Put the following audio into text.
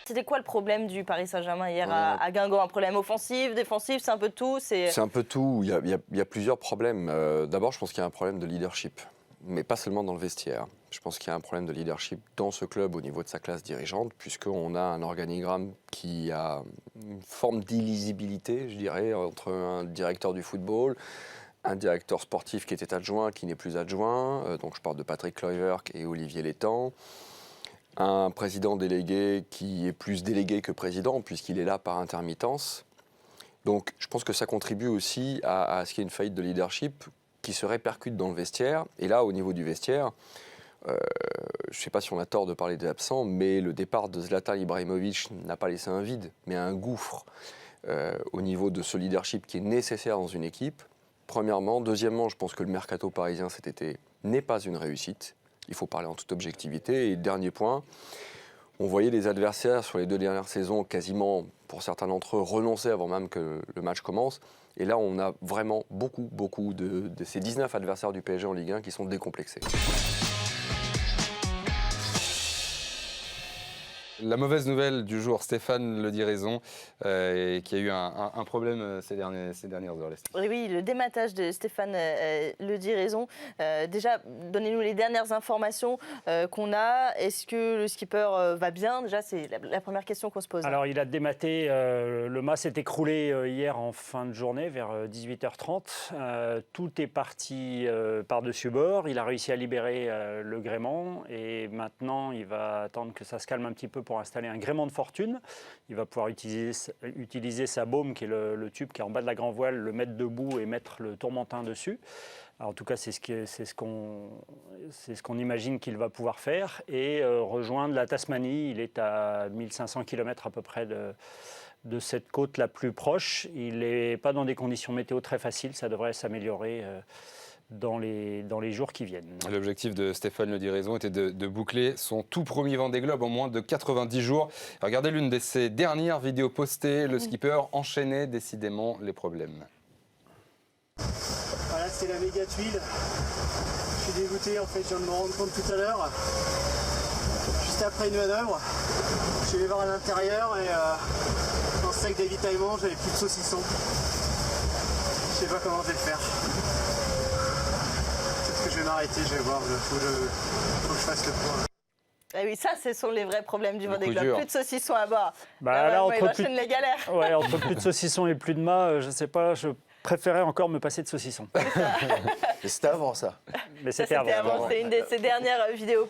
c'était quoi le problème du Paris Saint-Germain hier à Guingamp? Un problème offensif, défensif, c'est un peu de tout? C'est un peu de tout. Il y a plusieurs problèmes. D'abord, je pense qu'il y a un problème de leadership, mais pas seulement dans le vestiaire. Je pense qu'il y a un problème de leadership dans ce club au niveau de sa classe dirigeante, puisqu'on a un organigramme qui a une forme d'illisibilité, je dirais, entre un directeur du football, un directeur sportif qui était adjoint, qui n'est plus adjoint, donc je parle de Patrick Kluivert et Olivier Létang, un président délégué qui est plus délégué que président, puisqu'il est là par intermittence. Donc je pense que ça contribue aussi à ce qu'il y ait une faillite de leadership qui se répercute dans le vestiaire. Et là, au niveau du vestiaire, je ne sais pas si on a tort de parler des absents, mais le départ de Zlatan Ibrahimovic n'a pas laissé un vide, mais un gouffre au niveau de ce leadership qui est nécessaire dans une équipe. Premièrement. Deuxièmement, je pense que le mercato parisien cet été n'est pas une réussite. Il faut parler en toute objectivité. Et dernier point, on voyait les adversaires sur les 2 dernières saisons quasiment, pour certains d'entre eux, renoncer avant même que le match commence. Et là, on a vraiment beaucoup de ces 19 adversaires du PSG en Ligue 1 qui sont décomplexés. La mauvaise nouvelle du jour, Stéphane Le Diraison, qui a eu un problème ces dernières heures. Oui, le dématage de Stéphane Le Diraison. Déjà, donnez-nous les dernières informations qu'on a. Est-ce que le skipper va bien? Déjà, c'est la première question qu'on se pose. Alors, il a dématé. Le mât s'est écroulé hier en fin de journée, vers 18h30. Tout est parti par-dessus bord. Il a réussi à libérer le gréement. Et maintenant, il va attendre que ça se calme un petit peu pour installer un gréement de fortune. Il va pouvoir utiliser sa baume, qui est le tube qui est en bas de la grand voile, le mettre debout et mettre le tourmentin dessus. Alors, en tout cas, c'est ce qu'on imagine qu'il va pouvoir faire. Et rejoindre la Tasmanie. Il est à 1500 km à peu près de cette côte la plus proche. Il n'est pas dans des conditions météo très faciles. Ça devrait s'améliorer dans les jours qui viennent. L'objectif de Stéphane Le Diraison était de boucler son tout premier Vendée Globe en moins de 90 jours. Regardez l'une de ses dernières vidéos postées. Le skipper enchaînait décidément les problèmes. Voilà, c'est la méga tuile. Je suis dégoûté, en fait, je viens de me rendre compte tout à l'heure. Juste après une manœuvre, je suis allé voir à l'intérieur et dans ce sac d'avitaillement, j'avais plus de saucisson. Je sais pas comment je vais le faire. Je vais m'arrêter, je vais voir, faut que je fasse le point. Ah oui, ça, ce sont les vrais problèmes du Vendée Globe. Plus de saucissons à bord. Là, entre les galères. Ouais, entre plus de saucissons et plus de mât, je ne sais pas, je préférais encore me passer de saucissons. Mais c'était avant ça. Mais c'était avant. C'est une de ses dernières vidéos.